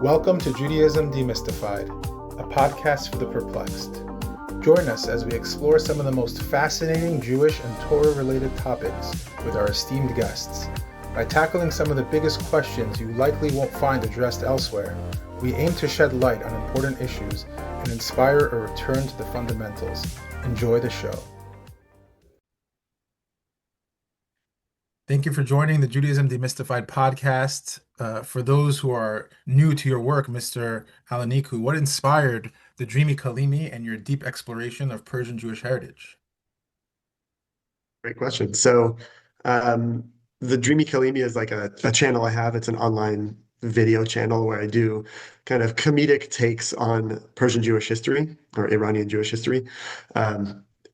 Welcome to Judaism Demystified, a podcast for the perplexed. Join us as we explore some of the most fascinating Jewish and Torah-related topics with our esteemed guests. By tackling some of the biggest questions you likely won't find addressed elsewhere, we aim to shed light on important issues and inspire a return to the fundamentals. Enjoy the show. Thank you for joining the Judaism Demystified podcast. For those who are new to your work, Mr. Niku, what inspired the Dreamy Kalimi and your deep exploration of Persian-Jewish heritage? Great question. The Dreamy Kalimi is like a channel I have. It's an online video channel where I do kind of comedic takes on Persian Jewish history or Iranian Jewish history.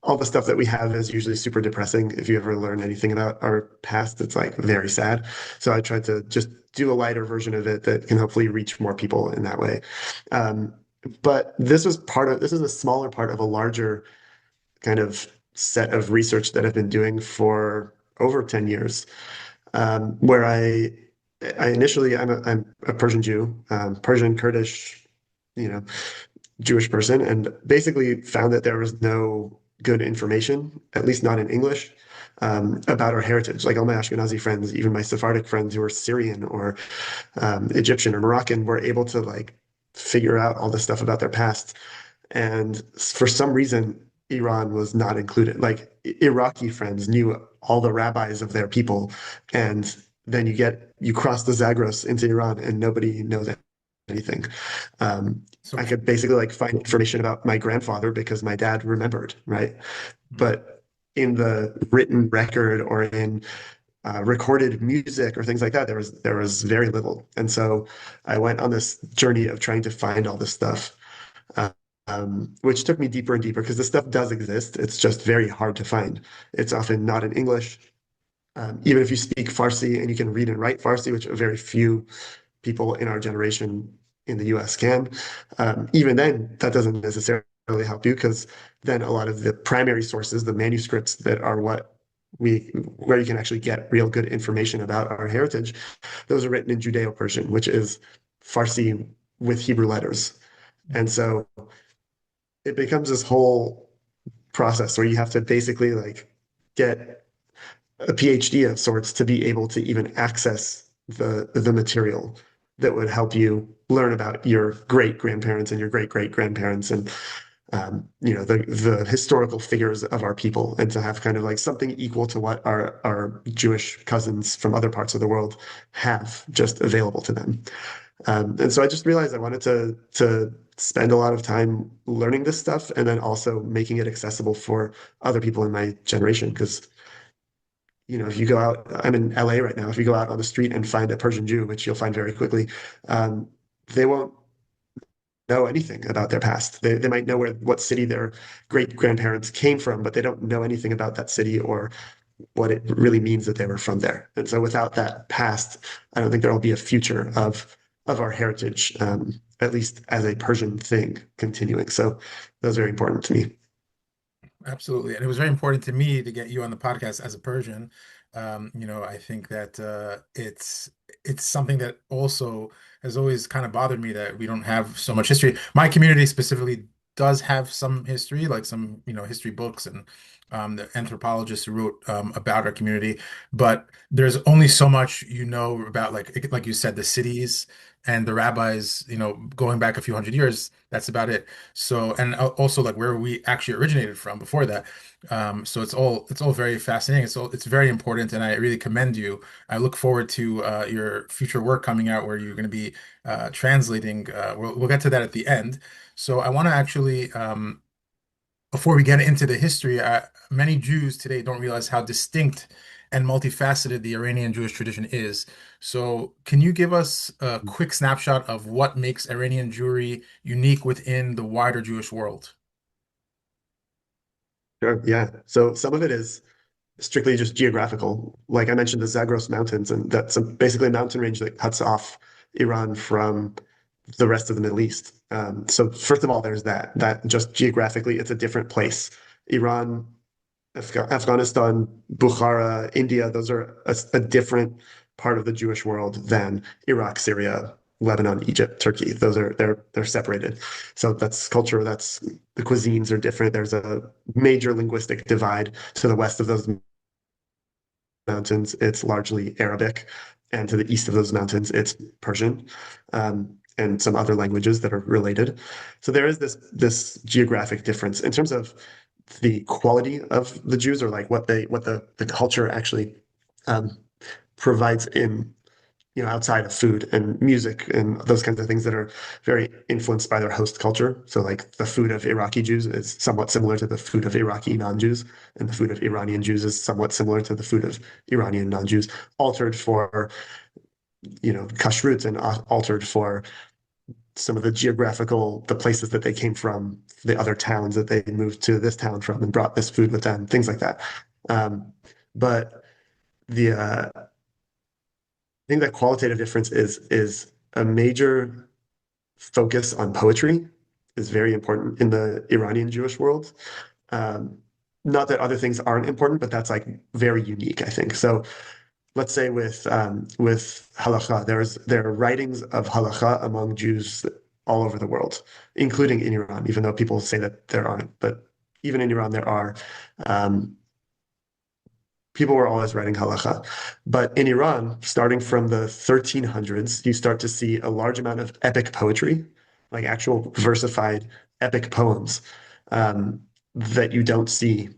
All the stuff that we have is usually super depressing. If you ever learn anything about our past, it's like very sad. So I tried to just do a lighter version of it that can hopefully reach more people in that way. But this is a smaller part of a larger kind of set of research that I've been doing for over 10 years, where I initially I'm a Persian Jew, Persian Kurdish, Jewish person, and basically found that there was no good information, at least not in English, about our heritage. Like all my Ashkenazi friends, even my Sephardic friends who are Syrian or Egyptian or Moroccan, were able to like figure out all this stuff about their past. And for some reason, Iran was not included. Like Iraqi friends knew all the rabbis of their people, and then you cross the Zagros into Iran, and nobody knows anything. So, I could basically like find information about my grandfather because my dad remembered, right? But in the written record or in recorded music or things like that, there was very little. And so I went on this journey of trying to find all this stuff. Which took me deeper and deeper because this stuff does exist. It's just very hard to find. It's often not in English. Even if you speak Farsi and you can read and write Farsi, which very few people in our generation in the US can, even then, that doesn't necessarily help you because then a lot of the primary sources, the manuscripts that are where you can actually get real good information about our heritage, those are written in Judeo-Persian, which is Farsi with Hebrew letters. And so it becomes this whole process where you have to basically like get a PhD of sorts to be able to even access the material that would help you learn about your great grandparents and your great great grandparents and the historical figures of our people, and to have kind of like something equal to what our Jewish cousins from other parts of the world have just available to them. And so I just realized I wanted to spend a lot of time learning this stuff and then also making it accessible for other people in my generation. Because, if you go out, I'm in LA right now, if you go out on the street and find a Persian Jew, which you'll find very quickly, they won't know anything about their past. They might know what city their great grandparents came from, but they don't know anything about that city or what it really means that they were from there. And so without that past, I don't think there will be a future of our heritage, at least as a Persian thing continuing. So that was very important to me. absolutely. And it was very important to me to get you on the podcast as a Persian. I think that it's something that also has always kind of bothered me that we don't have so much history. My community specifically does have some history, like some, history books and the anthropologists who wrote about our community, but there's only so much about like you said, the cities and the rabbis, going back a few hundred years. That's about it. So, and also like where we actually originated from before that. So it's all very fascinating. It's very important, and I really commend you. I look forward to your future work coming out where you're going to be translating. We'll get to that at the end. So I want to actually, before we get into the history, many Jews today don't realize how distinct and multifaceted the Iranian Jewish tradition is. So, can you give us a quick snapshot of what makes Iranian Jewry unique within the wider Jewish world? Sure. Yeah. So some of it is strictly just geographical. Like I mentioned, the Zagros Mountains, and that's basically a mountain range that cuts off Iran from the rest of the Middle East. So first of all, there's that just geographically, it's a different place. Iran, Afghanistan, Bukhara, India, those are a different part of the Jewish world than Iraq, Syria, Lebanon, Egypt, Turkey. Those are they're separated. So that's culture. That's the cuisines are different. There's a major linguistic divide to the west of those mountains. It's largely Arabic, and to the east of those mountains, it's Persian, and some other languages that are related. So there is this geographic difference in terms of the quality of the Jews, or like what the culture actually um, provides in outside of food and music and those kinds of things that are very influenced by their host culture. So like the food of Iraqi Jews is somewhat similar to the food of Iraqi non-Jews, and the food of Iranian Jews is somewhat similar to the food of Iranian non-Jews, altered for kashrut and altered for some of the places that they came from, the other towns that they moved to this town from and brought this food with them, things like that. But the I think that qualitative difference is a major focus on poetry is very important in the Iranian Jewish world. Um, Not that other things aren't important, but that's like very unique, I think. So let's say with halakha, there are writings of halakha among Jews all over the world, including in Iran, even though people say that there aren't. But even in Iran, there are. Um, People were always writing halakha. But in Iran, starting from the 1300s, you start to see a large amount of epic poetry, like actual versified epic poems, that you don't see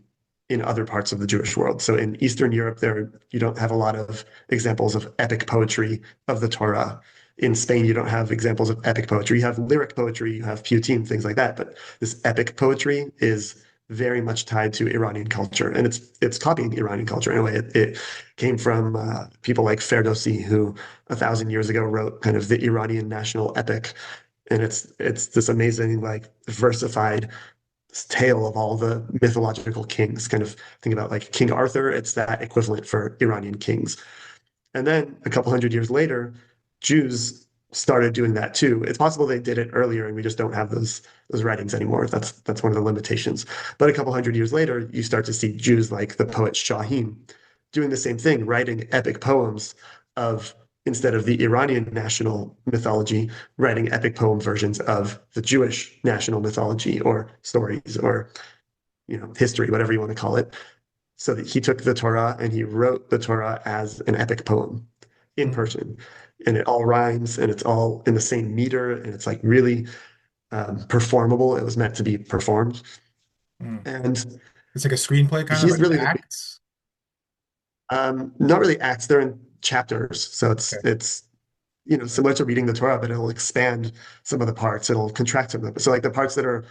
in other parts of the Jewish world. So in Eastern Europe, there you don't have a lot of examples of epic poetry of the Torah. In Spain, you don't have examples of epic poetry. You have lyric poetry, you have piyutim, things like that. But this epic poetry is very much tied to Iranian culture, and it's copying Iranian culture in a way. It came from people like Ferdowsi, who 1,000 years ago wrote kind of the Iranian national epic, and it's this amazing like versified tale of all the mythological kings. Kind of think about like King Arthur. It's that equivalent for Iranian kings. And then a couple hundred years later, Jews started doing that too. It's possible they did it earlier and we just don't have those writings anymore. That's one of the limitations. But a couple hundred years later, you start to see Jews like the poet Shahim doing the same thing, writing epic poems of instead of the Iranian national mythology, writing epic poem versions of the Jewish national mythology or stories or history, whatever you want to call it. So that he took the Torah and he wrote the Torah as an epic poem in Mm, Persian. And it all rhymes and it's all in the same meter and it's like really performable. It was meant to be performed. mm. And It's like a screenplay, kind of he's like really acts. not really acts, they're in chapters. So Okay. it's similar to reading the Torah, but it'll expand some of the parts. It'll contract some of them. So like the parts that are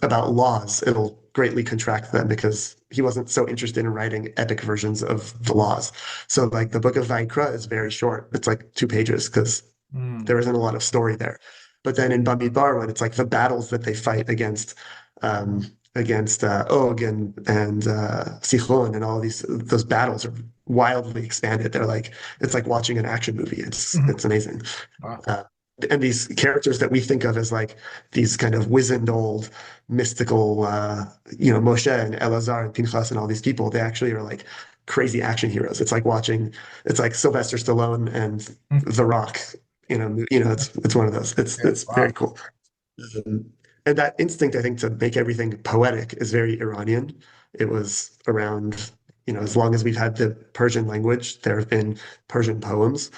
about laws, it'll greatly contract them because he wasn't so interested in writing epic versions of the laws. So like the book of Vayikra is very short. It's like 2 pages because Mm, there isn't a lot of story there. But then in Bamidbar, when it's like the battles that they fight um, against Og and Sichon and all those battles are wildly expanded. It's like watching an action movie. mhm. It's amazing. Wow. Uh, and these characters that we think of as like these kind of wizened old mystical, Moshe and Elazar and Pinchas and all these people, they actually are like crazy action heroes. It's like Sylvester Stallone and Mm, The Rock. It's one of those. yeah. It's very Wow. cool. Um, and that instinct, I think, to make everything poetic is very Iranian. It was around, as long as we've had the Persian language, there have been Persian poems,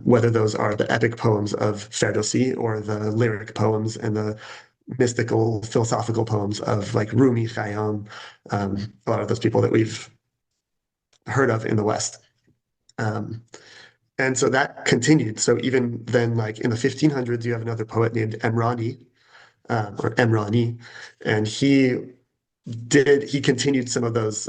whether those are the epic poems of Ferdowsi or the lyric poems and the mystical, philosophical poems of like Rumi, Khayyam, a lot of those people that we've heard of in the West. Um, and so that continued. So even then, like in the 1500s, you have another poet named Emrani, or Emrani, and he continued some of those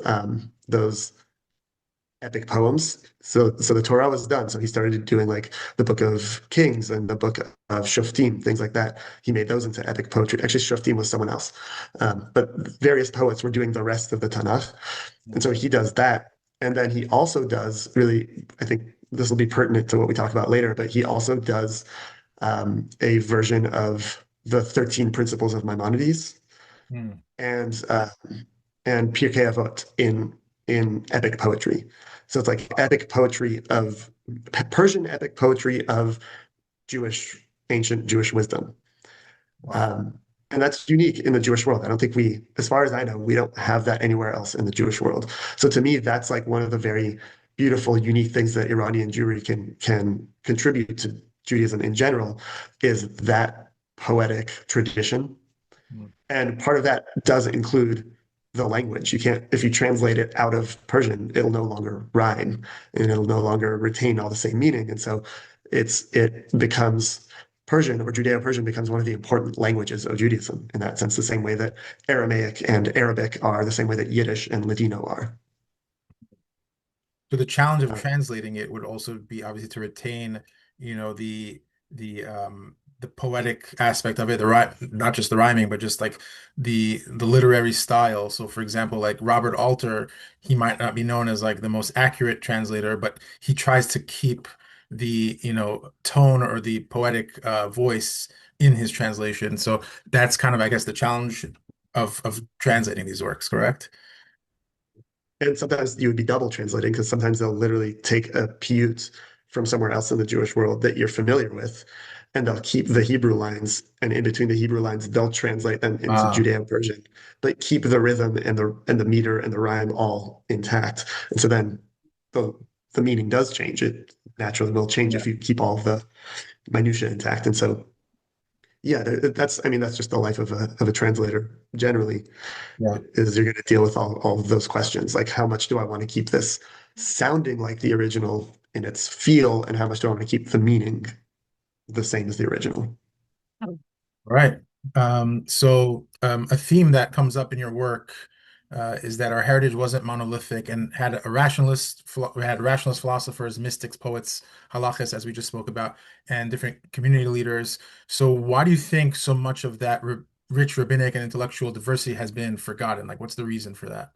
epic poems. So the Torah was done. So he started doing like the Book of Kings and the Book of Shoftim, things like that. He made those into epic poetry. Actually, Shoftim was someone else, but various poets were doing the rest of the Tanakh, and so he does that. And then he also does really, I think this will be pertinent to what we talk about later, but he also does a version of the 13 Principles of Maimonides Mm, and uh, and Pirkei Avot in epic poetry. So it's like wow. epic poetry of Persian epic poetry of Jewish, ancient Jewish wisdom. Wow. Um, and that's unique in the Jewish world. I don't think we, as far as I know, we don't have that anywhere else in the Jewish world. So to me, that's like one of the very beautiful, unique things that Iranian Jewry can contribute to Judaism in general is that poetic tradition. Mm. And part of that does include the language. You can't, if you translate it out of Persian, it'll no longer rhyme and it'll no longer retain all the same meaning. And so it becomes Persian or Judeo-Persian becomes one of the important languages of Judaism in that sense, the same way that Aramaic and Arabic are, the same way that Yiddish and Ladino are. So the challenge of Uh, translating it would also be obviously to retain, you know, the poetic aspect of it, the rhyme, not just the rhyming, but just like the literary style. So for example, like Robert Alter, he might not be known as like the most accurate translator, but he tries to keep the, you know, tone or the poetic voice in his translation. So that's kind of, I guess, the challenge of translating these works, correct? And sometimes you would be double translating because sometimes they'll literally take a piyut from somewhere else in the Jewish world that you're familiar with, and they'll keep the Hebrew lines, and in between the Hebrew lines, they'll translate them into Ah, Judeo-Persian, but keep the rhythm and the meter and the rhyme all intact. And so then the the meaning does change. It naturally will change yeah, if you keep all the minutia intact. And so yeah, that's I mean that's just the life of a translator generally yeah. is you're going to deal with all of those questions. Like, how much do I want to keep this sounding like the original in its feel, and how much do I want to keep the meaning the same as the original? Right. A theme that comes up in your work is that our heritage wasn't monolithic and we had rationalist philosophers, mystics, poets, halachists, as we just spoke about, and different community leaders. So why do you think so much of that rich rabbinic and intellectual diversity has been forgotten? Like, what's the reason for that?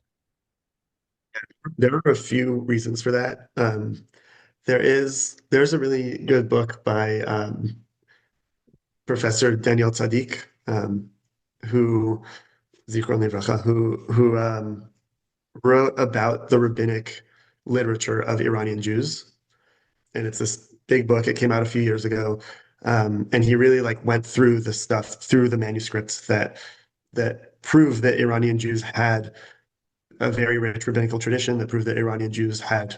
There are a few reasons for that. There's a really good book by Professor Daniel Tzaddik, who Zichron Livracha, who wrote about the rabbinic literature of Iranian Jews, and it's this big book. It came out a few years ago, and he really like went through the stuff through the manuscripts that prove that Iranian Jews had a very rich rabbinical tradition, that prove that Iranian Jews had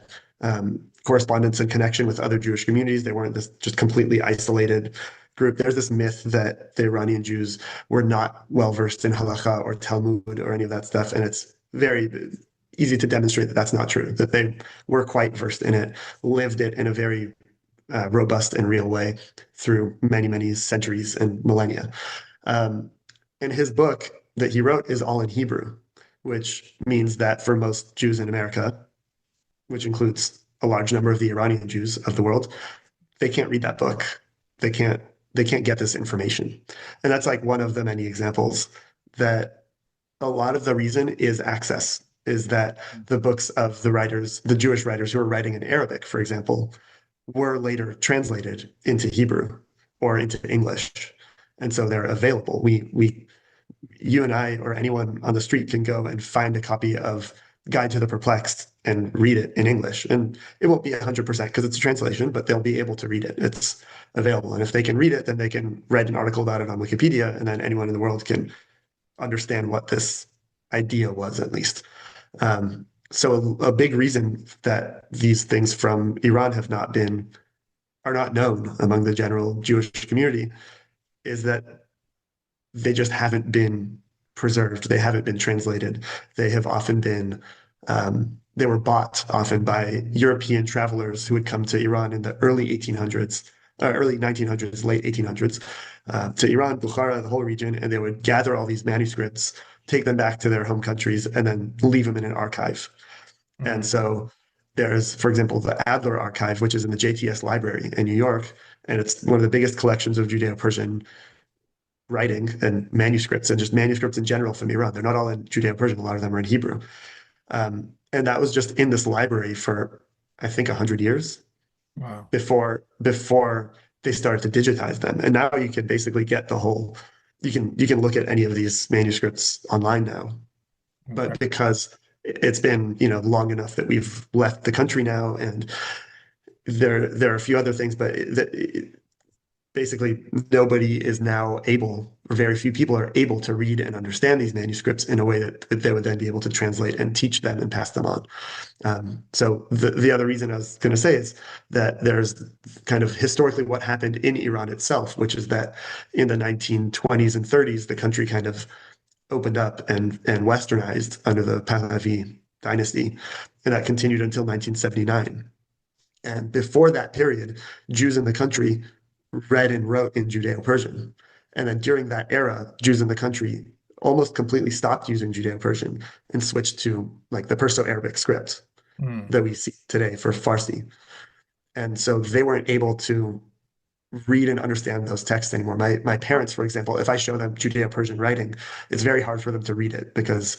correspondence and connection with other Jewish communities. They weren't this just completely isolated group. There's this myth that the Iranian Jews were not well versed in halacha or Talmud or any of that stuff, and it's very easy to demonstrate that that's not true. That they were quite versed in it, lived it in a very robust and real way through many, many centuries and millennia. Um, and his book that he wrote is all in Hebrew, which means that for most Jews in America, which includes a large number of the Iranian Jews of the world, they can't read that book. They can't they can't get this information. And that's like one of the many examples that a lot of the reason is access, is that the books of the writers, the Jewish writers who are writing in Arabic, for example, were later translated into Hebrew or into English. And so they're available. You and I or anyone on the street can go and find a copy of Guide to the Perplexed and read it in English. And it won't be 100% because it's a translation, but they'll be able to read it. It's available. And if they can read it, then they can write an article about it on Wikipedia, and then anyone in the world can understand what this idea was, at least. So a big reason that these things from Iran are not known among the general Jewish community is that they just haven't been preserved. They haven't been translated. They have often been, they were bought often by European travelers who would come to Iran in the early 1800s, early 1900s, late 1800s, to Iran, Bukhara, the whole region, and they would gather all these manuscripts, take them back to their home countries, and then leave them in an archive. And Mm. so there's, for example, the Adler Archive, which is in the JTS Library in New York, and it's one of the biggest collections of Judeo-Persian writing and manuscripts and just manuscripts in general from Iran. They're not all in Judeo-Persian. A lot of them are in Hebrew. And that was just in this library for, I think, 100 years Wow. before they started to digitize them. And now you can basically get the whole, you can look at any of these manuscripts online now. Okay. But because it's been, you know, long enough that we've left the country now, and there are a few other things, but basically nobody is now able, or very few people are able to read and understand these manuscripts in a way that they would then be able to translate and teach them and pass them on. So the other reason I was going to say is that there's kind of historically what happened in Iran itself, which is that in the 1920s and 30s, the country kind of opened up and westernized under the Pahlavi dynasty, and that continued until 1979. And before that period, Jews in the country read and wrote in Judeo-Persian. And then during that era, Jews in the country almost completely stopped using Judeo-Persian and switched to like the Perso-Arabic script Mm, that we see today for Farsi. And so they weren't able to read and understand those texts anymore. My parents, for example, if I show them Judeo-Persian writing, it's very hard for them to read it because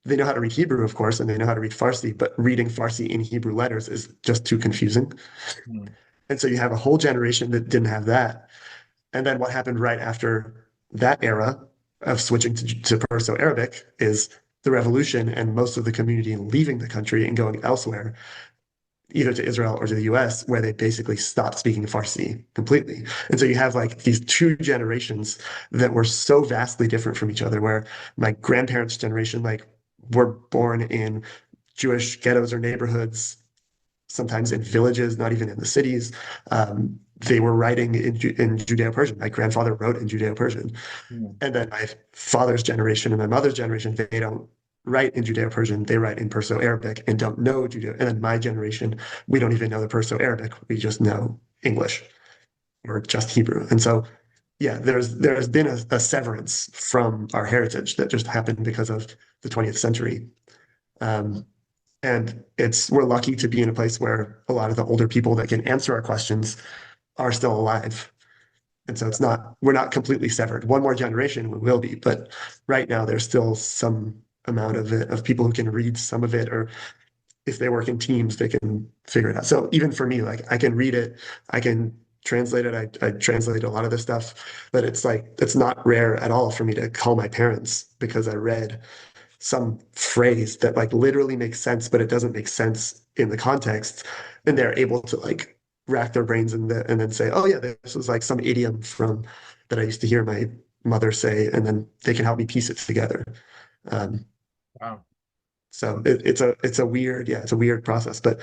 they know how to read Hebrew, of course, and they know how to read Farsi, but reading Farsi in Hebrew letters is just too confusing. mm, And so you have a whole generation that didn't have that. And then what happened right after that era of switching to Perso-Arabic is the revolution and most of the community leaving the country and going elsewhere, either to Israel or to the US, where they basically stopped speaking Farsi completely. And so you have like these two generations that were so vastly different from each other, where my grandparents' generation, like, were born in Jewish ghettos or neighborhoods, sometimes in villages, not even in the cities. They were writing in Judeo-Persian. My grandfather wrote in Judeo-Persian. mm, And then my father's generation and my mother's generation, they don't write in Judeo-Persian, they write in Perso-Arabic and don't know Judeo. And then my generation, we don't even know the Perso-Arabic. We just know English or just Hebrew. And so, yeah, there's been a severance from our heritage that just happened because of the 20th century. Um, and we're lucky to be in a place where a lot of the older people that can answer our questions are still alive. And so we're not completely severed. One more generation we will be, but right now there's still some amount of it, of people who can read some of it, or if they work in teams, they can figure it out. So even for me, like, I can read it, I can translate it. I translate a lot of this stuff, but it's like, it's not rare at all for me to call my parents because I read some phrase that like literally makes sense, but it doesn't make sense in the context. And they're able to like rack their brains and then say, oh yeah, this was like some idiom from that I used to hear my mother say, and then they can help me piece it together. Um, wow. so it's a weird, yeah, it's a weird process. But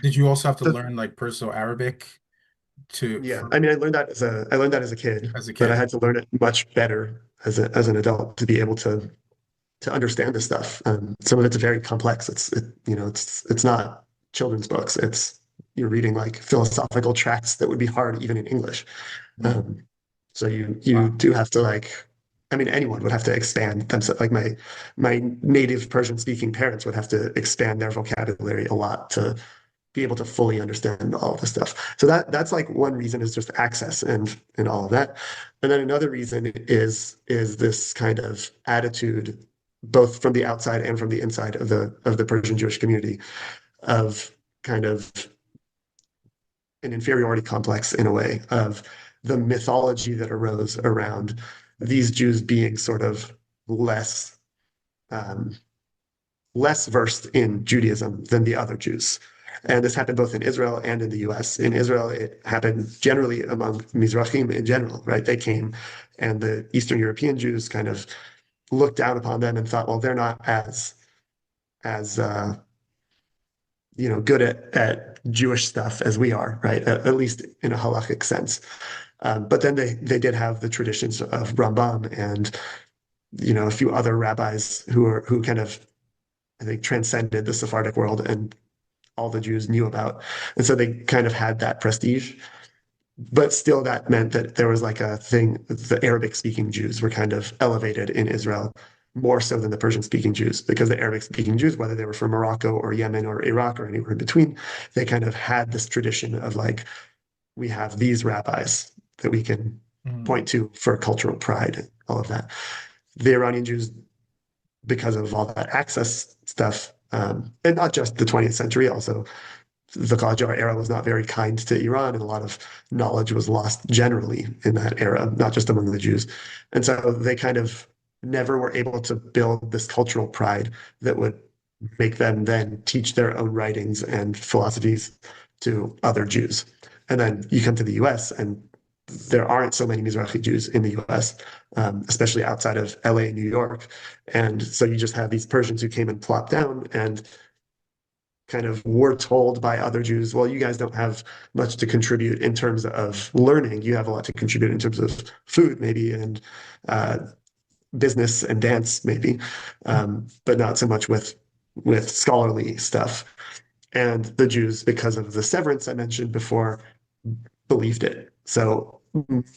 Did you also have to the, learn like Perso-Arabic to yeah, for I mean, I learned that as a kid, as a but I kid? had to learn it much better as an adult to be able to understand this stuff. Some of it's very complex. It's not children's books. You're reading like philosophical tracts that would be hard even in English. Mm, Um, so you wow. do have to like, I mean, anyone would have to expand themselves. Like my native Persian speaking parents would have to expand their vocabulary a lot to be able to fully understand all of this stuff. So that's like one reason is just access and all of that. And then another reason is this kind of attitude, both from the outside and from the inside of the Persian Jewish community, of kind of an inferiority complex in a way of the mythology that arose around these Jews being sort of um, less versed in Judaism than the other Jews. And this happened both in Israel and in the US. In Israel, it happened generally among Mizrahim in general, right? They came and the Eastern European Jews kind of looked down upon them and thought, well, they're not as good at Jewish stuff as we are, right? At least in a halachic sense. But then they did have the traditions of Rambam and a few other rabbis who kind of, I think, transcended the Sephardic world and all the Jews knew about. And so they kind of had that prestige. But still, that meant that there was like a thing, the Arabic speaking Jews were kind of elevated in Israel more so than the Persian speaking Jews, because the Arabic speaking Jews, whether they were from Morocco or Yemen or Iraq or anywhere in between, they kind of had this tradition of like, we have these rabbis that we can Mm, point to for cultural pride and all of that. The Iranian Jews, because of all that access stuff, and not just the 20th century, also the Qajar era was not very kind to Iran, and a lot of knowledge was lost generally in that era, not just among the Jews. And so they kind of never were able to build this cultural pride that would make them then teach their own writings and philosophies to other Jews. And then you come to the US, and there aren't so many Mizrahi Jews in the US, especially outside of LA and New York. And so you just have these Persians who came and plopped down and kind of were told by other Jews, well, you guys don't have much to contribute in terms of learning. You have a lot to contribute in terms of food, maybe, and uh, business and dance, maybe, but not so much with scholarly stuff. And the Jews, because of the severance I mentioned before, believed it. So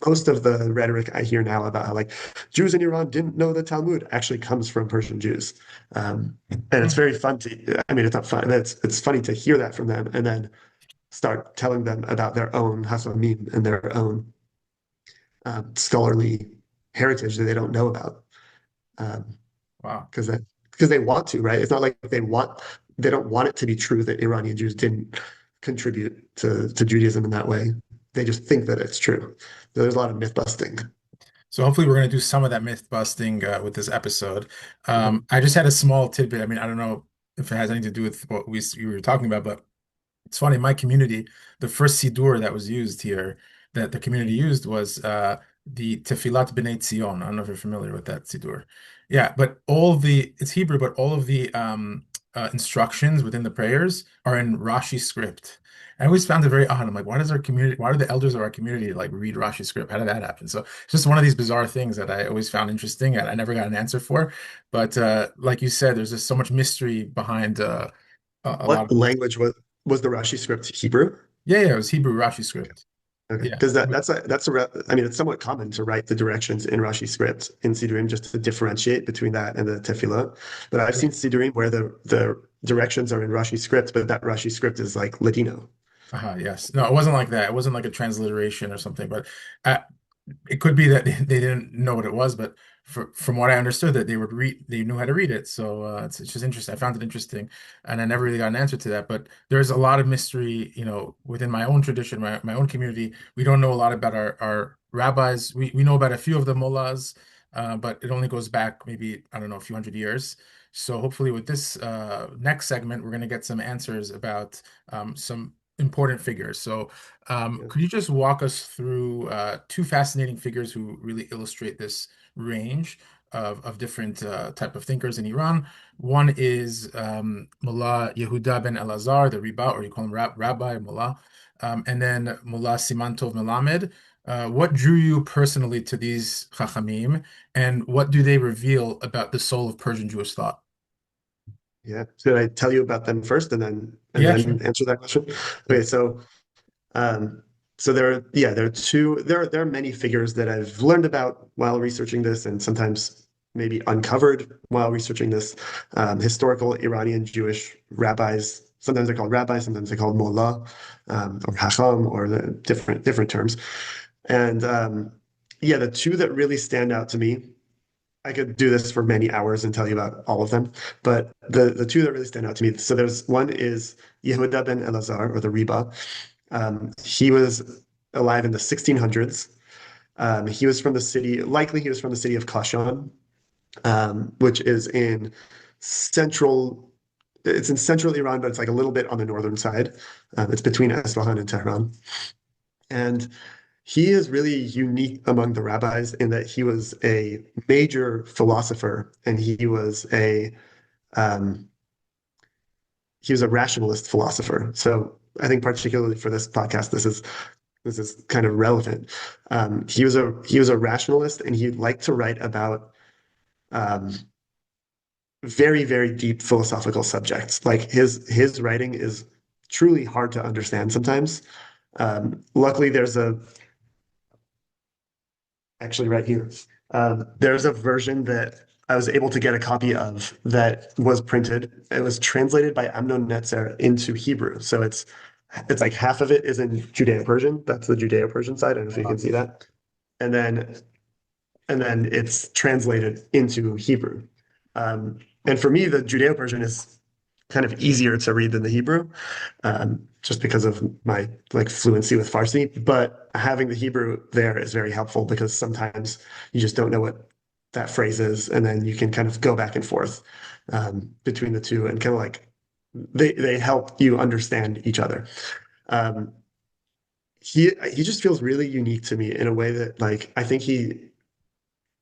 most of the rhetoric I hear now about how like Jews in Iran didn't know the Talmud actually comes from Persian Jews. And it's very fun to, I mean, it's not fun, it's funny to hear that from them and then start telling them about their own Hakhamim and their own scholarly heritage that they don't know about. Um, Wow. because they want to, right? It's not like they don't want it to be true that Iranian Jews didn't contribute to Judaism in that way. They just think that it's true. There's a lot of myth busting. So hopefully we're going to do some of that myth busting with this episode. Mhm. I just had a small tidbit. I mean, I don't know if it has anything to do with what we were talking about, but it's funny, in my community, the first Siddur that was used here, that the community used was the Tefillat B'nai Tzion. I don't know if you're familiar with that Siddur. Yeah, but it's Hebrew, but all of the instructions within the prayers are in Rashi script. I always found it very odd. I'm like, why do the elders of our community like read Rashi script? How did that happen? So it's just one of these bizarre things that I always found interesting and I never got an answer for. But like you said, there's just so much mystery behind a lot What of these. language was the Rashi script? Hebrew? Yeah, it was Hebrew Rashi script. Okay, Yeah. because I mean, it's somewhat common to write the directions in Rashi script in Sidurim just to differentiate between that and the Tefillah. But I've Yeah. seen Sidurim where the directions are in Rashi script, but that Rashi script is like Ladino. Yes. No, it wasn't like that. It wasn't like a transliteration or something, but uh, it could be that they didn't know what it was, but from what I understood, that they knew how to read it. So it's just interesting. I found it interesting, and I never really got an answer to that. But there's a lot of mystery, within my own tradition, my own community. We don't know a lot about our rabbis. We know about a few of the mullahs, but it only goes back maybe, I don't know, a few hundred years. So hopefully, with this next segment, we're going to get some answers about some important figures. So Yeah. could you just walk us through two fascinating figures who really illustrate this range of different type of thinkers in Iran? One is Mullah Yehuda ben Elazar, the Riba, or you call him Rabbi Mullah, and then Mullah Simantov Melamed. What drew you personally to these Chachamim, and what do they reveal about the soul of Persian Jewish thought? Yeah. Should I tell you about them first and Yeah, sure. then answer that question? Yeah. Okay, um so there are there are many figures that I've learned about while researching this and sometimes maybe uncovered while researching this. Historical Iranian Jewish rabbis. Sometimes they're called rabbis, sometimes they're called mullah, or hacham, or the different terms. And yeah, the two that really stand out to me, I could do this for many hours and tell you about all of them, but the two that really stand out to me. So there's one is Yehuda ben Elazar, or the Reba. He was alive in the 1600s. He was from the city, likely he was from the city of Kashan, which is in central. It's in central Iran, but it's like a little bit on the northern side. It's between Isfahan and Tehran, and he is really unique among the rabbis in that he was a major philosopher and um, he was a rationalist philosopher. So I think particularly for this podcast, this is kind of relevant. He was a rationalist and he liked to write about um, very deep philosophical subjects. Like his writing is truly hard to understand sometimes. Luckily, there's a actually right here. There's a version that I was able to get a copy of that was printed. It was translated by Amnon Netzer into Hebrew. So it's like half of it is in Judeo-Persian. That's the Judeo-Persian side. I don't know if you can see that. And then it's translated into Hebrew. And for me, the Judeo-Persian is kind of easier to read than the Hebrew, just because of my like fluency with Farsi. But having the Hebrew there is very helpful because sometimes you just don't know what that phrase is, and then you can kind of go back and forth between the two, and kind of like they help you understand each other. Um, he just feels really unique to me in a way that like I think he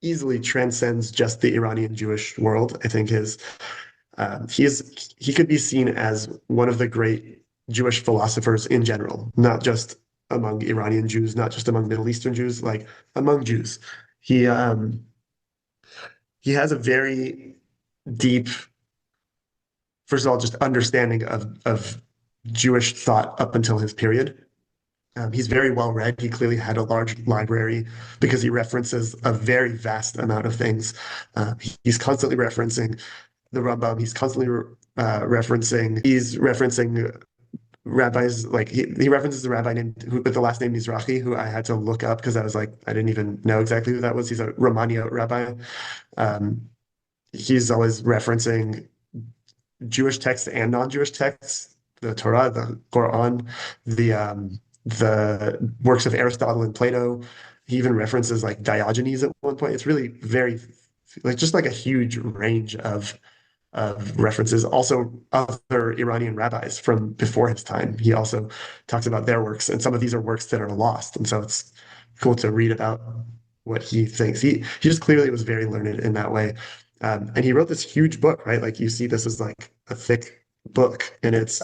easily transcends just the Iranian Jewish world. I think he could be seen as one of the great Jewish philosophers in general, not just among Iranian Jews, not just among Middle Eastern Jews, like among Jews. He um he has a very deep, first of all, just understanding of Jewish thought up until his period. He's very well read. He clearly had a large library because he references a very vast amount of things. He's constantly referencing the Rambam. He's referencing rabbis. Like he references a rabbi named who with the last name Mizrahi, who I had to look up because I was like, I didn't even know exactly who that was. He's a Romani rabbi. Um, he's always referencing Jewish texts and non-Jewish texts, the Torah, the Quran, the works of Aristotle and Plato. He even references like Diogenes at one point. It's really very like just like a huge range of references. Also, other Iranian rabbis from before his time. He also talks about their works, and some of these are works that are lost. And so it's cool to read about what he thinks. He just clearly was very learned in that way. And he wrote this huge book, right? Like you see, this is like a thick book, and there's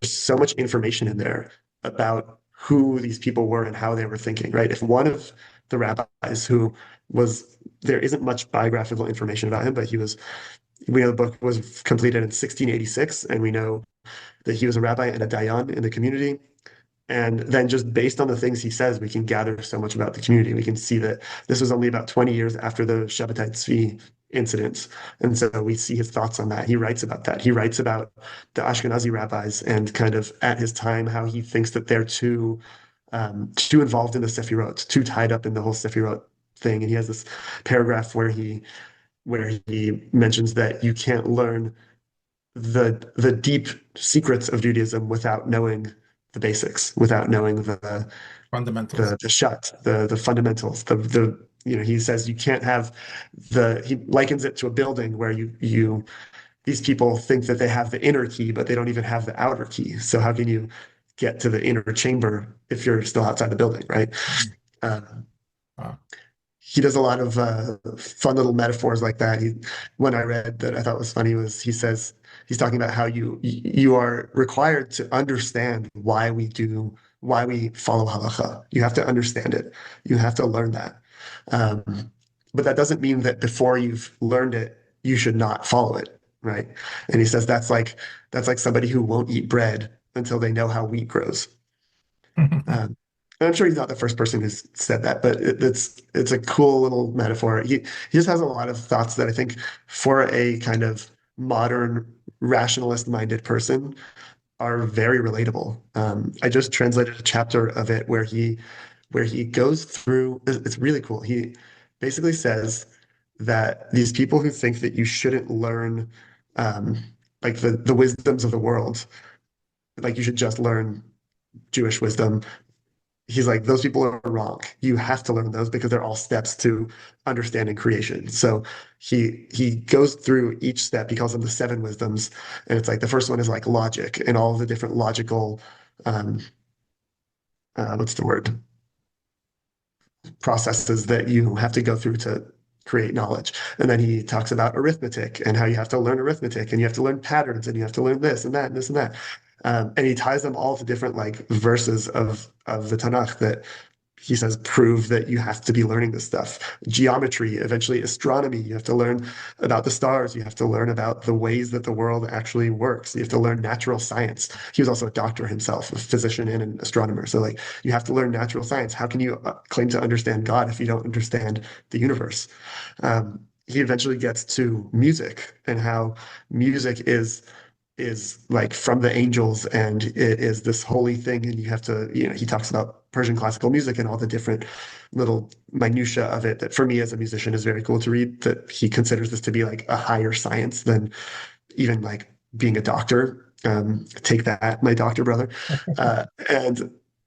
so much information in there about who these people were and how they were thinking, right? If one of the rabbis who was there isn't much biographical information about him, but we know the book was completed in 1686, and we know that he was a rabbi and a dayan in the community. And then just based on the things he says, we can gather so much about the community. We can see that this was only about 20 years after the Shabbatai Tzvi incidents. And so we see his thoughts on that. He writes about that. He writes about the Ashkenazi rabbis and kind of at his time, how he thinks that they're too involved in the Sefirot, too tied up in the whole Sefirot thing. And he has this paragraph where he mentions that you can't learn the deep secrets of Judaism without knowing the basics, without knowing Fundamentals. the shut, the fundamentals, he says you can't have he likens it to a building where you these people think that they have the inner key, but they don't even have the outer key. So how can you get to the inner chamber if you're still outside the building, right? Mhm. Um, Wow. he does a lot of fun little metaphors like that. One I read that I thought was funny was he says he's talking about how you are required to understand why we follow halacha. You have to understand it. You have to learn that. Um, but that doesn't mean that before you've learned it, you should not follow it, right? And he says that's like somebody who won't eat bread until they know how wheat grows. Um, and I'm sure he's not the first person who's said that, but it's a cool little metaphor. He just has a lot of thoughts that I think for a kind of modern rationalist-minded person are very relatable. I just translated a chapter of it where he goes through. It's really cool. He basically says that these people who think that you shouldn't learn um, like the wisdoms of the world, like you should just learn Jewish wisdom, he's like, those people are wrong. You have to learn those because they're all steps to understanding creation. So he goes through each step. He calls them the seven wisdoms, and it's like the first one is like logic and all the different logical, um, what's the word, processes that you have to go through to create knowledge. And then he talks about arithmetic and how you have to learn arithmetic and you have to learn patterns and you have to learn this and that and this and that. And he ties them all to different like verses of the Tanakh that he says prove that you have to be learning this stuff. Geometry, eventually astronomy. You have to learn about the stars. You have to learn about the ways that the world actually works. You have to learn natural science. He was also a doctor himself, a physician and an astronomer. So like you have to learn natural science. How can you claim to understand God if you don't understand the universe? He eventually gets to music and how music is like from the angels and it is this holy thing and you have to he talks about Persian classical music and all the different little minutia of it that for me as a musician is very cool to read, that he considers this to be like a higher science than even like being a doctor. Take that, my doctor brother.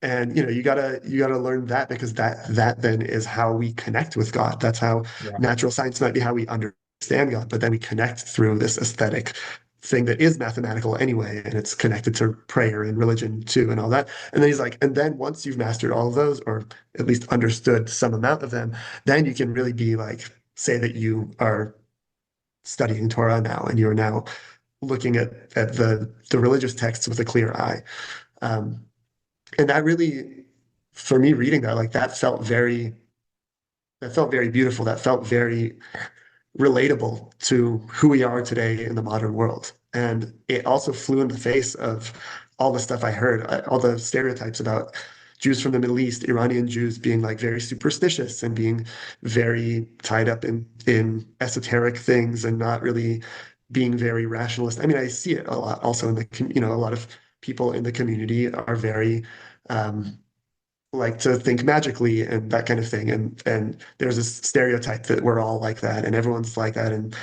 And you gotta learn that because that then is how we connect with God. That's how Yeah. natural science might be how we understand God, but then we connect through this aesthetic thing that is mathematical anyway, and it's connected to prayer and religion too, and all that. And then he's like, and then once you've mastered all of those, or at least understood some amount of them, then you can really be like, say that you are studying Torah now, and you're now looking at the religious texts with a clear eye. Um, and that really, for me, reading that, like that felt very beautiful. That felt very relatable to who we are today in the modern world. And it also flew in the face of all the stuff I heard, all the stereotypes about Jews from the Middle East, Iranian Jews being like very superstitious and being very tied up in esoteric things and not really being very rationalist. I mean, I see it a lot also in a lot of people in the community are very like to think magically and that kind of thing. And there's this stereotype that we're all like that and everyone's like that. And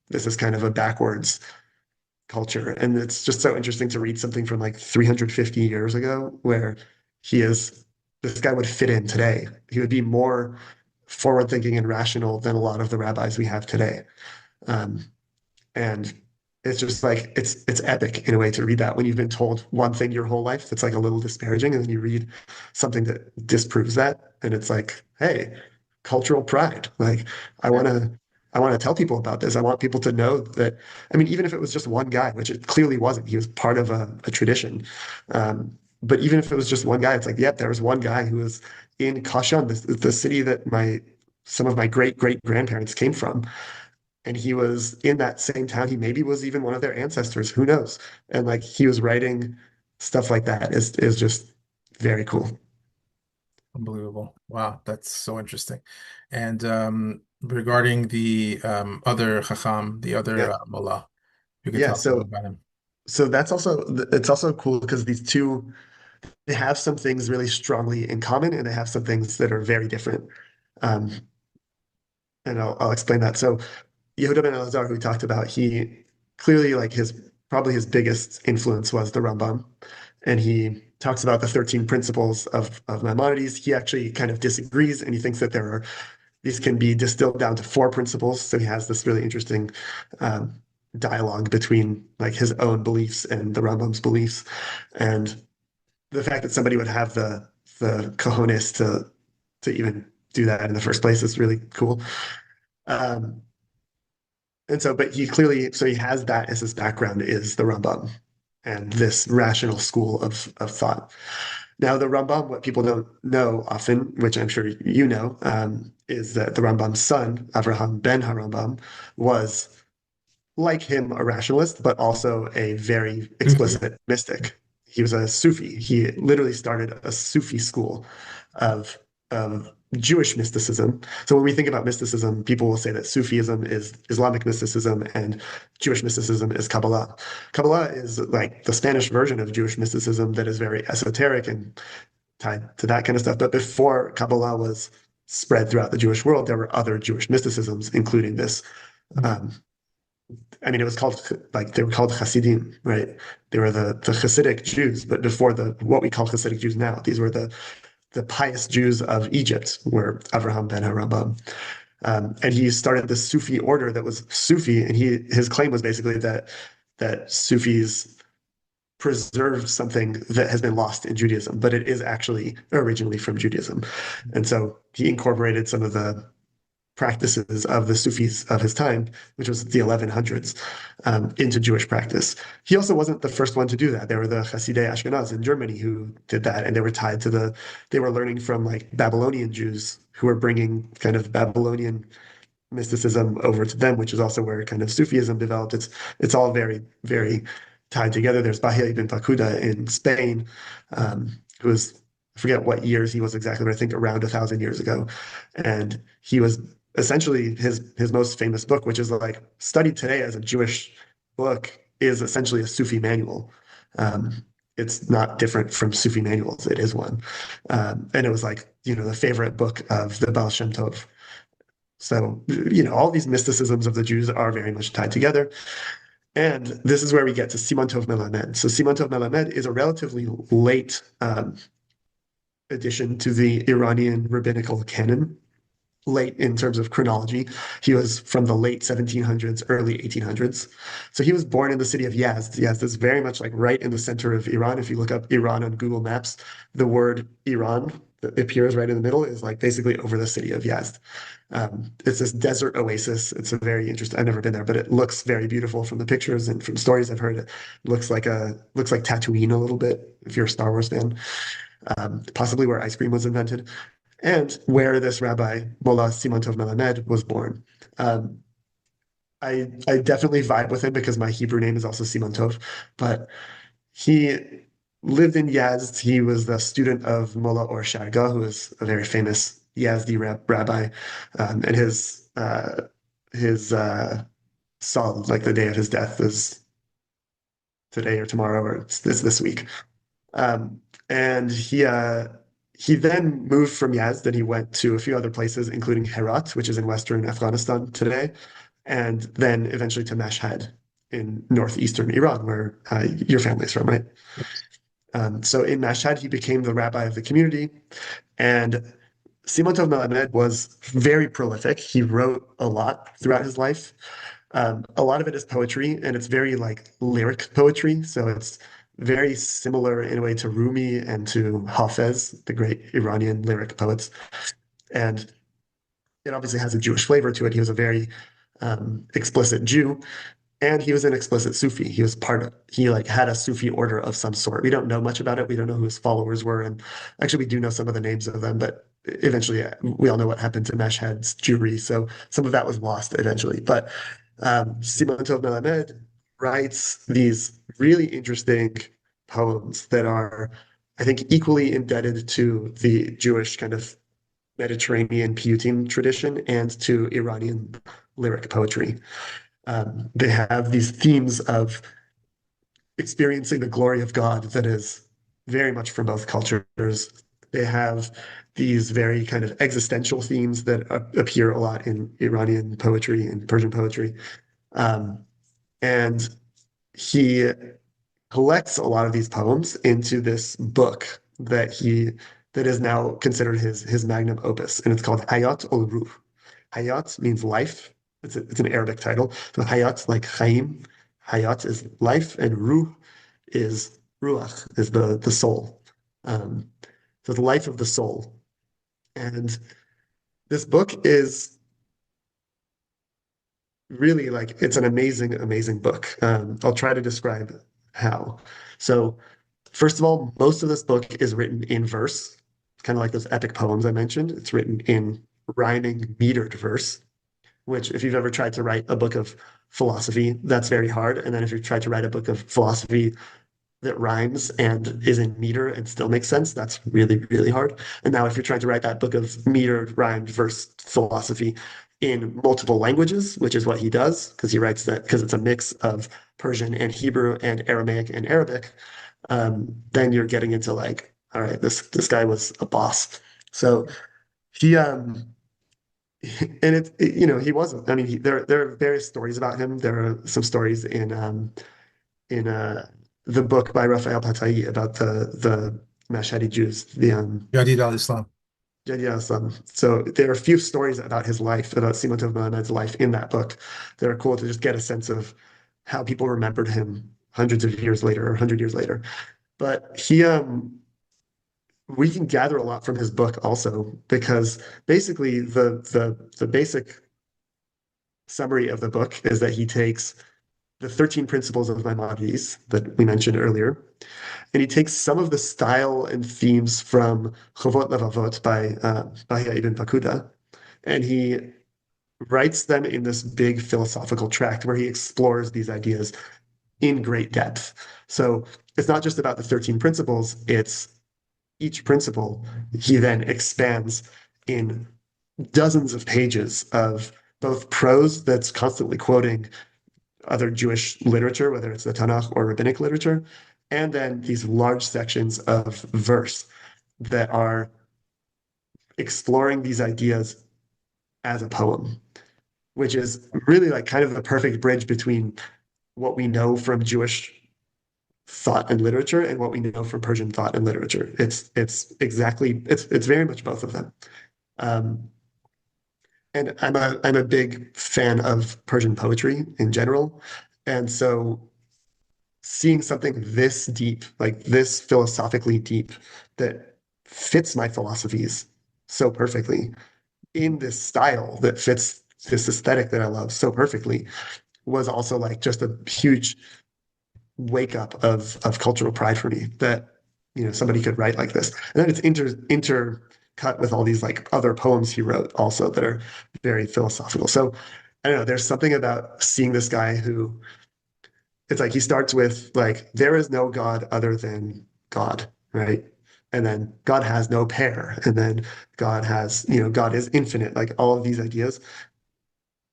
this is kind of a backwards culture. And it's just so interesting to read something from like 350 years ago where this guy would fit in today. He would be more forward thinking and rational than a lot of the rabbis we have today. Um, and it's just like it's epic in a way to read that when you've been told one thing your whole life that's like a little disparaging, and then you read something that disproves that, and it's like, hey, cultural pride. Like I Yeah. want to I want to tell people about this. I want people to know that. I mean, even if it was just one guy, which it clearly wasn't, he was part of a tradition. But even if it was just one guy, it's like, yep, there was one guy who was in Kashan, the city that my some of my great great grandparents came from, and he was in that same town. He maybe was even one of their ancestors. Who knows? And like he was writing stuff like that is just very cool. Unbelievable. Wow, that's so interesting. And regarding the other Chacham, the other Yeah. Mullah, you could Yeah. talk a little about him. So it's also cool because these two they have some things really strongly in common and they have some things that are very different. Um, and I'll explain that. So Yehuda ben Elazar, who we talked about, he clearly like his probably his biggest influence was the Rambam, and he talks about the 13 principles of Maimonides. He actually kind of disagrees, and he thinks that there are these can be distilled down to four principles. So he has this really interesting um, dialogue between like his own beliefs and the Rambam's beliefs, and the fact that somebody would have the cojones to even do that in the first place is really cool. Um, and so, but he clearly, so he has that as his background is the Rambam and this rational school of thought. Now, the Rambam, what people don't know often, which I'm sure you know, is that the Rambam's son, Avraham ben Harambam, was like him, a rationalist, but also a very Sufi. explicit mystic. He was a Sufi. He literally started a Sufi school of, of Jewish mysticism. So when we think about mysticism, people will say that Sufism is Islamic mysticism and Jewish mysticism is Kabbalah. Kabbalah is like the Spanish version of Jewish mysticism that is very esoteric and tied to that kind of stuff. But before Kabbalah was spread throughout the Jewish world, there were other Jewish mysticisms, including this Mhm. um, I mean, it was called like they were called Hasidim, right? They were the Hasidic Jews, but before the what we call Hasidic Jews now, these were the pious Jews of Egypt, were Avraham ben Harambam. And he started the Sufi order that was Sufi, and his claim was basically that Sufis preserved something that has been lost in Judaism, but it is actually originally from Judaism. And so he incorporated some of the practices of the Sufis of his time, which was the 1100s, into Jewish practice. He also wasn't the first one to do that. There were the Hasidei Ashkenaz in Germany who did that, and they were tied to they were learning from like Babylonian Jews who were bringing kind of Babylonian mysticism over to them, which is also where kind of Sufism developed. It's all very, very tied together. There's Bahia ibn Fakuda in Spain, who was I forget what years he was exactly, but I think around 1,000 years ago. And he was essentially his most famous book, which is like studied today as a Jewish book, is essentially a Sufi manual. Um, it's not different from Sufi manuals. It is one. And it was like, the favorite book of the Baal Shem Tov. So, all these mysticisms of the Jews are very much tied together. And this is where we get to Siman Tov Melamed. So Siman Tov Melamed is a relatively late addition to the Iranian rabbinical canon. late in terms of chronology. He was from the late 1700s, early 1800s. So he was born in the city of Yazd. Yazd is very much like right in the center of Iran. If you look up Iran on Google Maps, the word Iran that appears right in the middle is like basically over the city of Yazd. It's this desert oasis. It's a very interesting. I've never been there, but it looks very beautiful from the pictures and from stories I've heard. It looks like Tatooine a little bit if you're a Star Wars fan. Possibly where ice cream was invented, and where this rabbi Mullah Simon Tov Melamed was born. Um, I definitely vibe with him because my Hebrew name is also Simon Tov, but he lived in Yazd. He was the student of Mullah Or Sharga, who is a very famous Yazdi rabbi, and his sal, like the day of his death, is today or tomorrow, or it's this week. Um, and he then moved from Yazd and he went to a few other places, including Herat, which is in western Afghanistan today, and then eventually to Mashhad in northeastern Iran, where your family's from, right? Yes. So in Mashhad, he became the rabbi of the community, and Simon Tov Melamed was very prolific. He wrote a lot throughout his life. A lot of it is poetry, and it's very like lyric poetry. So it's very similar in a way to Rumi and to Hafez, the great Iranian lyric poets. And it obviously has a Jewish flavor to it. He was a very explicit Jew, and he was an explicit Sufi. He was part of, he like had a Sufi order of some sort. We don't know much about it. We don't know who his followers were. And actually, we do know some of the names of them, but eventually we all know what happened to Mashhad's Jewry. So some of that was lost eventually. But Simon Tov Melamed writes these really interesting poems that are, I think, equally indebted to the Jewish kind of Mediterranean Piyutim tradition and to Iranian lyric poetry. They have these themes of experiencing the glory of God that is very much from both cultures. They have these very kind of existential themes that appear a lot in Iranian poetry and Persian poetry. Um, and he collects a lot of these poems into this book that is now considered his magnum opus, and it's called Hayat ul Ruh. Hayat means life. It's an Arabic title. So Hayat, like Chaim, Hayat is life, and Ruh is Ruach, is the soul. Um, so the life of the soul. And this book is really like it's an amazing, amazing book. I'll try to describe how. So, first of all, most of this book is written in verse, kind of like those epic poems I mentioned. It's written in rhyming, metered verse, which, if you've ever tried to write a book of philosophy, that's very hard. And then if you try to write a book of philosophy that rhymes and is in meter and still makes sense, that's really, really hard. And now, if you're trying to write that book of metered, rhymed verse philosophy in multiple languages, which is what he does, because he writes that because it's a mix of Persian and Hebrew and Aramaic and Arabic, then you're getting into like, all right, this guy was a boss. So he and he wasn't. I mean, there are various stories about him. There are some stories in the book by Raphael Patai about the Mashhadi Jews, the Yadid al-Islam. Jadid Islam. So there are a few stories about his life, about Simon Tov Melamed's life in that book that are cool to just get a sense of how people remembered him hundreds of years later or 100 years later. But we can gather a lot from his book also because basically the basic summary of the book is that he takes the 13 principles of Maimonides that we mentioned earlier, and he takes some of the style and themes from Chovot Levavot by Bahia ibn Pakuda, and he writes them in this big philosophical tract where he explores these ideas in great depth. So it's not just about the 13 principles, it's each principle he then expands in dozens of pages of both prose that's constantly quoting other Jewish literature, whether it's the Tanakh or rabbinic literature, and then these large sections of verse that are exploring these ideas as a poem, which is really like kind of the perfect bridge between what we know from Jewish thought and literature and what we know from Persian thought and literature. It's very much both of them. Um, And I'm a big fan of Persian poetry in general. And so seeing something this deep, like this philosophically deep, that fits my philosophies so perfectly in this style that fits this aesthetic that I love so perfectly was also like just a huge wake up of cultural pride for me that somebody could write like this. And then it's intercut with all these like other poems he wrote also that are very philosophical. So I don't know, there's something about seeing this guy who it's like he starts with like there is no God other than God, right? And then God has no pair, and then God has, God is infinite. Like all of these ideas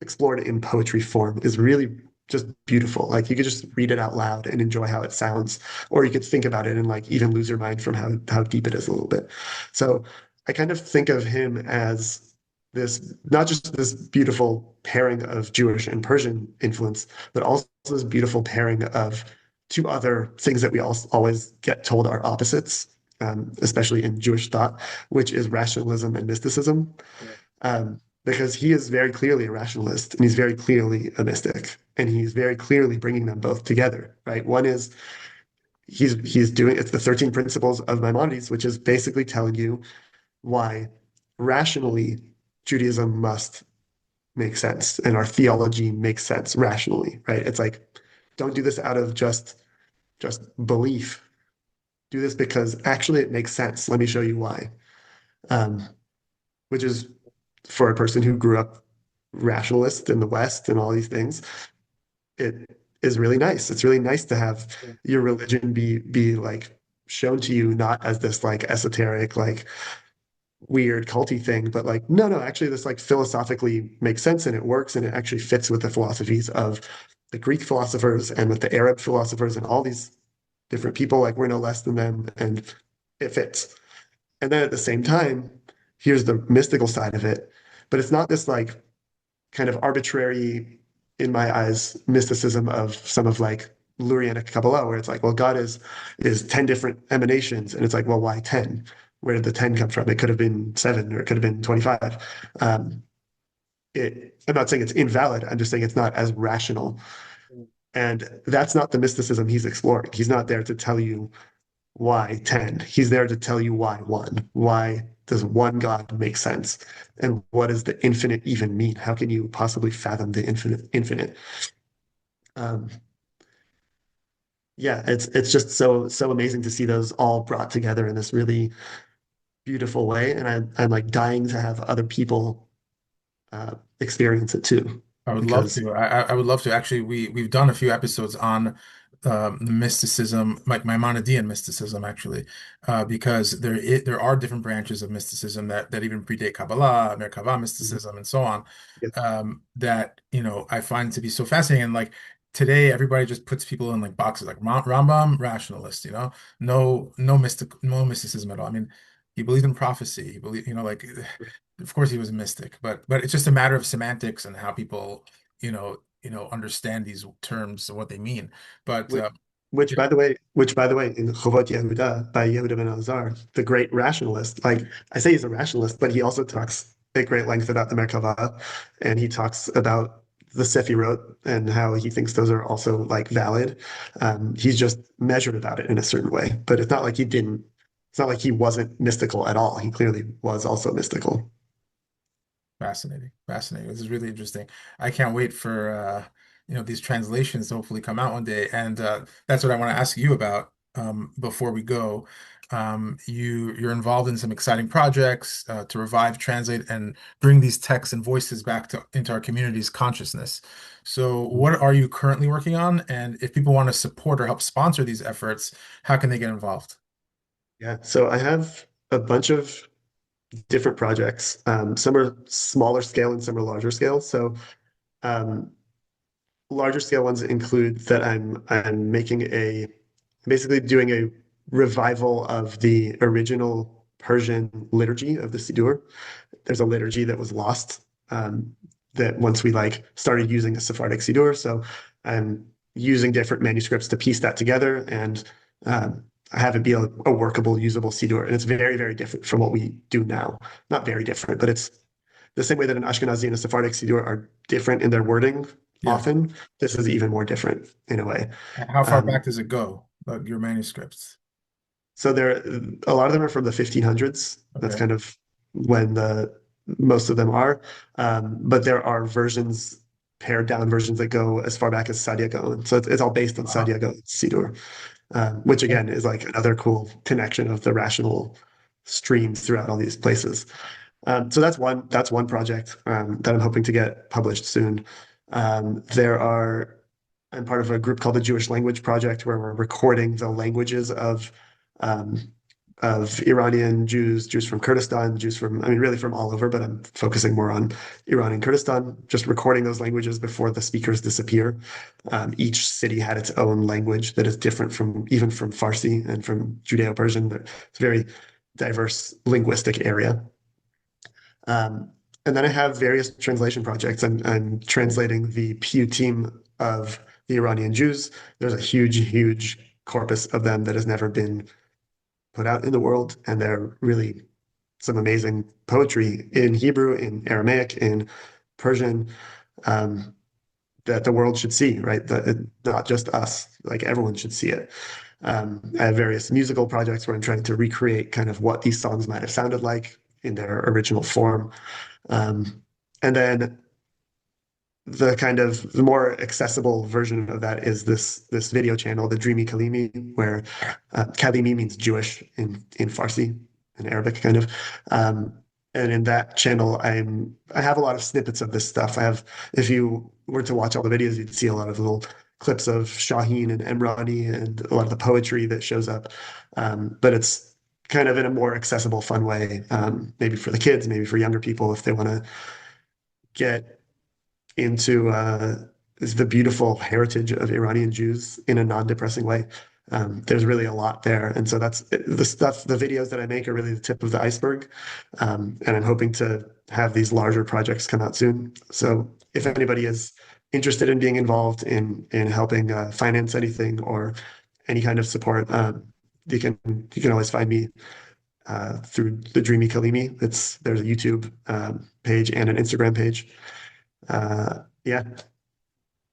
explored in poetry form is really just beautiful. Like you could just read it out loud and enjoy how it sounds, or you could think about it and like even lose your mind from how deep it is a little bit. So I kind of think of him as this not just this beautiful pairing of Jewish and Persian influence, but also this beautiful pairing of two other things that we always get told are opposites, especially in Jewish thought, which is rationalism and mysticism. Yeah. Because he is very clearly a rationalist and he's very clearly a mystic and he's very clearly bringing them both together, right? One is he's doing it's the 13 principles of Maimonides, which is basically telling you why rationally Judaism must make sense and our theology makes sense rationally, right? It's like don't do this out of just belief. Do this because actually it makes sense. Let me show you why. Um, which is for a person who grew up rationalist in the West and all these things, it is really nice. It's really nice to have Yeah. your religion be like shown to you not as this like esoteric, like weird culty thing, but like, no, actually this like philosophically makes sense and it works and it actually fits with the philosophies of the Greek philosophers and with the Arab philosophers and all these different people, like we're no less than them and it fits. And then at the same time, here's the mystical side of it. But it's not this like kind of arbitrary, in my eyes, mysticism of some of like Lurianic Kabbalah, where it's like, well, God is 10 different emanations. And it's like, well, why 10? Where did the 10 come from? It could have been seven or it could have been 25. Um, I'm not saying it's invalid. I'm just saying it's not as rational. And that's not the mysticism he's exploring. He's not there to tell you why 10? He's there to tell you why one. Why does one God make sense? And what does the infinite even mean? How can you possibly fathom the infinite? Um, yeah, it's just so amazing to see those all brought together in this really beautiful way. And I'm like dying to have other people experience it too. I would love Because to. I would love to. Actually, we've done a few episodes on the mysticism, like Maimonidean mysticism, actually, because there are different branches of mysticism that even predate Kabbalah, Merkava mysticism, and so on. yeah, That I find to be so fascinating. And like today, everybody just puts people in like boxes, like Rambam, rationalist. No mysticism at all. I mean, he believed in prophecy. He believed, like. Of course he was a mystic, but it's just a matter of semantics and how people, understand these terms and what they mean. But which, which by the way, in Chovot Yehuda by Yehuda ben Elazar, the great rationalist, like I say he's a rationalist, but he also talks at great length about the Merkava, and he talks about the Sefirot and how he thinks those are also like valid. He's just measured about it in a certain way, but it's not like he didn't. It's not like he wasn't mystical at all. He clearly was also mystical. Fascinating, fascinating. This is really interesting. I can't wait for these translations to hopefully come out one day. And that's what I want to ask you about before we go. You're involved in some exciting projects to revive, translate, and bring these texts and voices back into our community's consciousness. So, what are you currently working on? And if people want to support or help sponsor these efforts, how can they get involved? Yeah, so I have a bunch of different projects. Some are smaller scale and some are larger scale. So um, larger scale ones include that I'm making basically doing a revival of the original Persian liturgy of the Siddur. There's a liturgy that was lost that once we like started using a Sephardic Siddur. So I'm using different manuscripts to piece that together and have it be a workable, usable Siddur. And it's very, very different from what we do now. Not very different, but the same way that an Ashkenazi and a Sephardic Siddur are different in their wording Yeah. often, this is even more different in a way. And how far Um, back does it go? Like your manuscripts? so there, a lot of them are from the 1500s. That's Okay. kind of when the most of them are. But there are versions, pared down versions that go as far back as Sadia Gaon. So it's all based on Wow. Sadia Gaon Siddur, which Yeah. again is like another cool connection of the rational streams throughout all these places. So that's one project that I'm hoping to get published soon. There are I'm part of a group called the Jewish Language Project, where we're recording the languages um, of Iranian Jews, Jews from Kurdistan, Jews from, I mean, really from all over, but I'm focusing more on Iran and Kurdistan, just recording those languages before the speakers disappear. Each city had its own language that is different from even from Farsi and from Judeo-Persian. It's a very diverse linguistic area. Um, and then I have various translation projects. I'm translating the Piyutim of the Iranian Jews. There's a huge, huge corpus of them that has never been put out in the world, and they're really some amazing poetry in Hebrew, in Aramaic, in Persian, um, that the world should see, right? Not just us, like everyone should see it. I have various musical projects where I'm trying to recreate kind of what these songs might have sounded like in their original form. Um, and then the kind of the more accessible version of that is this video channel, the Dreamy Kalimi, where Kalimi means Jewish in Farsi, in Arabic kind of. Um, and in that channel, I have a lot of snippets of this stuff. If you were to watch all the videos, you'd see a lot of little clips of Shaheen and Emrani and a lot of the poetry that shows up. But it's kind of in a more accessible, fun way, maybe for the kids, maybe for younger people if they want to get into the beautiful heritage of Iranian Jews in a non-depressing way. There's really a lot there, and so that's the stuff. The videos that I make are really the tip of the iceberg, and I'm hoping to have these larger projects come out soon. So if anybody is interested in being involved in helping finance anything or any kind of support, you can always find me through the Dreamy Kalimi. There's a YouTube page and an Instagram page. Yeah,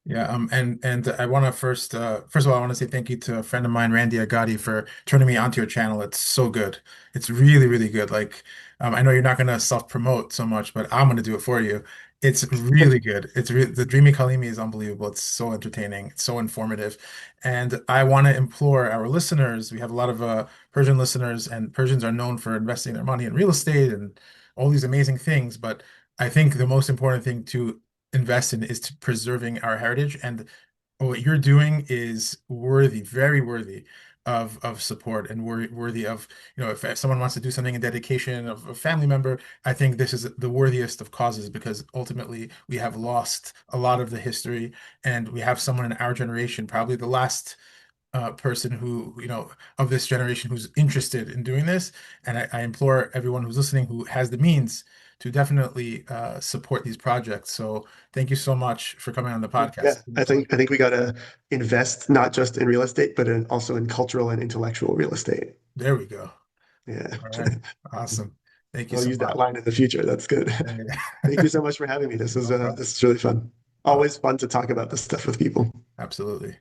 Yeah, and I want to first of all, I want to say thank you to a friend of mine, Randy Agati, for turning me onto your channel. It's so good. It's really, really good. Like, I know you're not gonna self-promote so much, but I'm gonna do it for you. It's really good. It's re The Dreamy Kalimi is unbelievable. It's so entertaining. It's so informative. And I want to implore our listeners. We have a lot of Persian listeners, and Persians are known for investing their money in real estate and all these amazing things. But I think the most important thing to invest in is to preserving our heritage. And what you're doing is worthy, very worthy of support and worthy of, if someone wants to do something in dedication of a family member, I think this is the worthiest of causes because ultimately we have lost a lot of the history and we have someone in our generation, probably the last person who, of this generation who's interested in doing this. And I implore everyone who's listening who has the means to definitely support these projects. So thank you so much for coming on the podcast. yeah. It's been a I pleasure. think I think we got to invest not just in real estate, but also in cultural and intellectual real estate. There we go. Yeah, All right. Awesome. Thank you I'll so use that much. line in the future. That's good. Thank you so much for having me. No problem. This is really fun. Uh, Always fun to talk about this stuff with people. Absolutely.